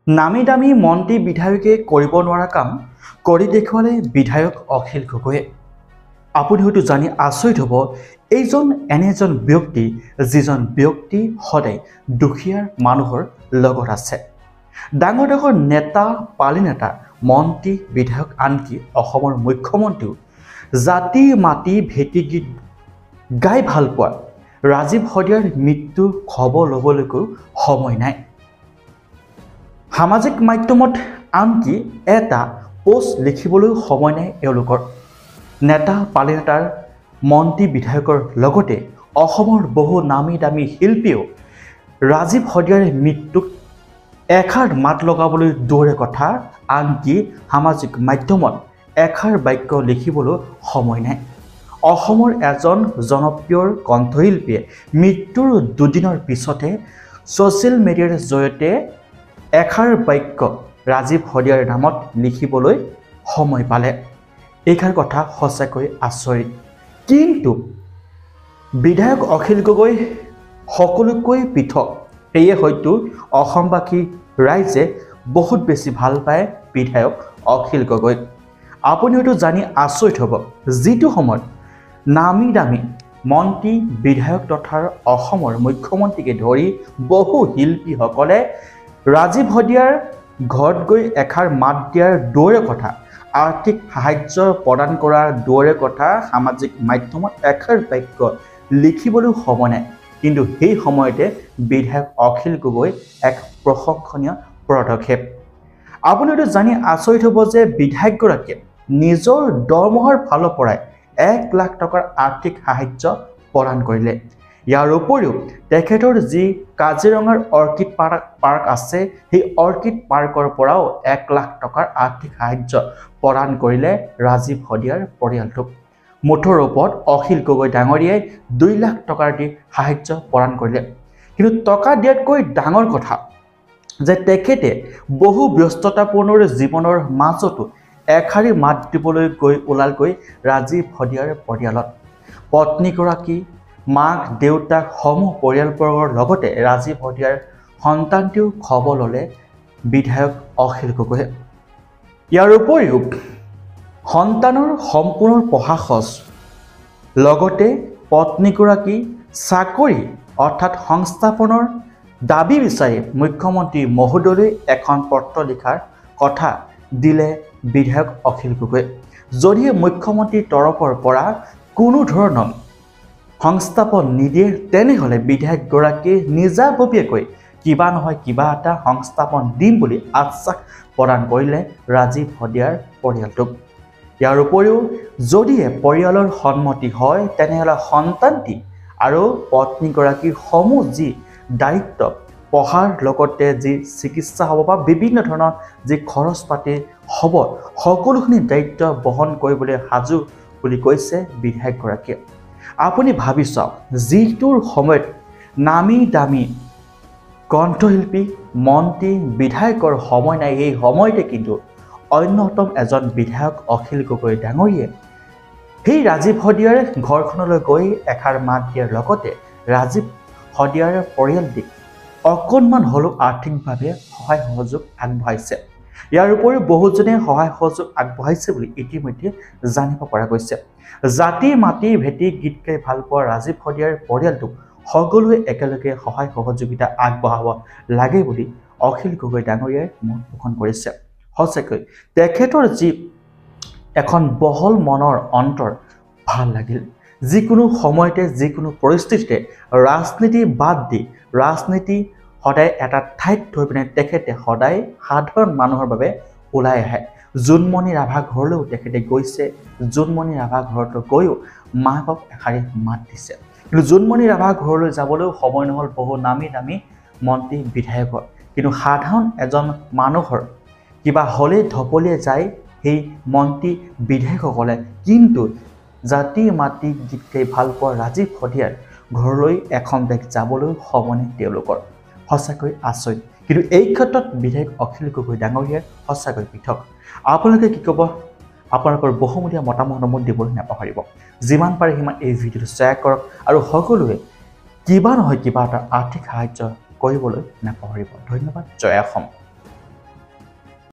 নামি দামী মন্ত্ৰী বিধায়কে কৰিব নোৱাৰা কাম কৰি দেখুৱালে বিধায়ক অখিল গগৈয়ে। আপুনি হয়তো জানি আচৰিত হ'ব, এইজন এনে এজন ব্যক্তি যিজন ব্যক্তি সদায় দুখীয়াৰ মানুহৰ লগত আছে। ডাঙৰ ডাঙৰ নেতা, পালি নেতা, মন্ত্ৰী, বিধায়ক, আনকি অসমৰ মুখ্যমন্ত্ৰীও জাতি মাটি ভেটি গীত গাই ভাল পোৱা ৰাজীৱ শদিয়াৰ মৃত্যু খবৰ ল'বলৈকো সময় নাই। সামাজিক মাধ্যমত আনকি এটা পোষ্ট লিখিবলৈ সময় নাই এওঁলোকৰ। নেতা, পালি নেতাৰ, মন্ত্ৰী, বিধায়কৰ লগতে অসমৰ বহু নামী দামী শিল্পীয়েও ৰাজীৱ শদিয়াৰ মৃত্যুক এষাৰ মাত লগাবলৈ দূৰৰে কথা, আনকি সামাজিক মাধ্যমত এষাৰ বাক্য লিখিবলৈ সময় নাই। অসমৰ এজন জনপ্ৰিয় কণ্ঠশিল্পীয়ে মৃত্যুৰ দুদিনৰ পিছতে ছ'চিয়েল মিডিয়াৰ জৰিয়তে এষাৰ বাক্য ৰাজীৱ শদিয়াৰ নামত লিখিবলৈ সময় পালে। এইষাৰ কথা সঁচাকৈ আচৰিত। কিন্তু বিধায়ক অখিল গগৈ সকলোকৈ পৃথক। সেয়ে হয়তো অসমবাসী ৰাইজে বহুত বেছি ভাল পায় বিধায়ক অখিল গগৈক। আপুনি হয়তো জানি আচৰিত হ'ব, যিটো সময়ত নামী দামী মন্ত্ৰী, বিধায়ক তথা অসমৰ মুখ্যমন্ত্ৰীকে ধৰি বহু শিল্পীসকলে ৰাজীৱ শদিয়াৰ ঘৰত গৈ এষাৰ মাত দিয়াৰ দূৰৰে কথা, আৰ্থিক সাহায্য প্ৰদান কৰাৰ দূৰৰে কথা, সামাজিক মাধ্যমত এষাৰ বাক্য লিখিবলৈ সময় নাই। কিন্তু সেই সময়তে বিধায়ক অখিল গগৈ এক প্ৰশংসনীয় পদক্ষেপ। আপুনি হয়তো জানি আচৰিত হ'ব যে বিধায়কগৰাকীয়ে নিজৰ দৰমহাৰ ফালৰ পৰাই 1 লাখ টকাৰ আৰ্থিক সাহায্য প্ৰদান কৰিলে। ইয়াৰ উপৰিও তেখেতৰ যি কাজিৰঙাৰ অৰ্কিড পাৰ্ক আছে, সেই অৰ্কিড পাৰ্কৰ পৰাও 1 লাখ টকাৰ আৰ্থিক সাহায্য প্ৰদান কৰিলে ৰাজীৱ শদিয়াৰ পৰিয়ালটোক। মুঠৰ ওপৰত অখিল গগৈ ডাঙৰীয়াই 2 লাখ টকাৰ দি সাহায্য প্ৰদান কৰিলে। কিন্তু টকা দিয়াতকৈ ডাঙৰ কথা যে তেখেতে বহু ব্যস্ততাপূৰ্ণ জীৱনৰ মাজতো এষাৰি মাত দিবলৈ ওলালগৈ ৰাজীৱ শদিয়াৰ পৰিয়ালত। পত্নীগৰাকী, মাক, দেউতাক, সমূহ পৰিয়ালবৰ্গৰ লগতে ৰাজীৱ শদিয়াৰ সন্তানটিও খবৰ ল'লে বিধায়ক অখিল গগৈয়ে। ইয়াৰ উপৰিও সন্তানৰ সম্পূৰ্ণ পঢ়া খৰচ, লগতে পত্নীগৰাকী চাকৰি অৰ্থাৎ সংস্থাপনৰ দাবী বিচাৰি মুখ্যমন্ত্ৰী মহোদয়লৈ এখন পত্ৰ লিখাৰ কথা দিলে বিধায়ক অখিল গগৈয়ে। যদিহে মুখ্যমন্ত্ৰীৰ তৰফৰ পৰা কোনো ধৰণৰ সংস্থাপন নিদিয়ে, তেনেহ'লে বিধায়কগৰাকীয়ে নিজাববীয়াকৈ কিবা নহয় কিবা এটা সংস্থাপন দিম বুলি আশ্বাস প্ৰদান কৰিলে ৰাজীৱ শদিয়াৰ পৰিয়ালটোক। ইয়াৰ উপৰিও যদিহে পৰিয়ালৰ সন্মতি হয়, তেনেহ'লে সন্তানটি আৰু পত্নীগৰাকীৰ সমূহ যি দায়িত্ব, পঢ়াৰ লগতে যি চিকিৎসা হ'ব বা বিভিন্ন ধৰণৰ যি খৰচ পাতি হ'ব, সকলোখিনি দায়িত্ব বহন কৰিবলৈ সাজু বুলি কৈছে বিধায়কগৰাকীয়ে। আপুনি ভাবি চাওক, যিটোৰ সময়ত নামী দামী কণ্ঠশিল্পী, মন্ত্ৰী, বিধায়কৰ সময় নাই, সেই সময়তে কিন্তু অন্যতম এজন বিধায়ক অখিল গগৈ ডাঙৰীয়ে সেই ৰাজীৱ শদিয়াৰ ঘৰখনলৈ গৈ এষাৰ মাত দিয়াৰ লগতে ৰাজীৱ শদিয়াৰ পৰিয়ালটিক অকণমান হ'লেও আৰ্থিকভাৱে সহায় সহযোগ আগবঢ়াইছে। ইয়াৰ উপৰিও বহুজনে সহায় সহযোগ আগবঢ়াইছে বুলি ইতিমধ্যে জানিব পৰা গৈছে। জাতি মাটি ভেটি গীত গাই ভাল পোৱা ৰাজীৱ শদিয়াৰ পৰিয়ালটোক সকলোৱে একেলগে সহায় সহযোগিতা আগবঢ়াব লাগে বুলি অখিল গগৈ ডাঙৰীয়াই মত পোষণ কৰিছে। সঁচাকৈ তেখেতৰ যি এখন বহল মনৰ অন্তৰ ভাল লাগিল। যিকোনো সময়তে, যিকোনো পৰিস্থিতিতে ৰাজনীতি বাদ দি, ৰাজনীতি সদায় এটা ঠাইত থৈ পিনে তেখেতে সদায় সাধাৰণ মানুহৰ বাবে ওলাই আহে। জোনমণি ৰাভা ঘৰলৈও তেখেতে গৈছে, জোনমণি ৰাভা ঘৰত গৈও মাকক এষাৰি মাত দিছে। কিন্তু জোনমণি ৰাভা ঘৰলৈ যাবলৈও সময় নহ'ল বহু নামী দামী মন্ত্ৰী, বিধায়কৰ। কিন্তু সাধাৰণ এজন মানুহৰ কিবা হ'লে ধপলিয়াই যায় সেই মন্ত্ৰী, বিধায়কসকলে। কিন্তু জাতি মাটি গীত গাই ভাল পোৱা ৰাজীৱ শদিয়াৰ ঘৰলৈ এখন বেগ যাবলৈ সময় নাই তেওঁলোকৰ। সঁচাকৈ আচৰিত। কিন্তু এই ক্ষেত্ৰত বিধায়ক অখিল গগৈ ডাঙৰীয়াৰ সঁচাকৈ পৃথক। আপোনালোকে কি ক'ব? আপোনালোকৰ বহুমূলীয়া মতামত দিবলৈ নাপাহৰিব। যিমান পাৰে সিমান এই ভিডিঅ'টো শ্বেয়াৰ কৰক আৰু সকলোৱে কিবা নহয় কিবা এটা আৰ্থিক সাহায্য কৰিবলৈ নাপাহৰিব। ধন্যবাদ। জয় অসম।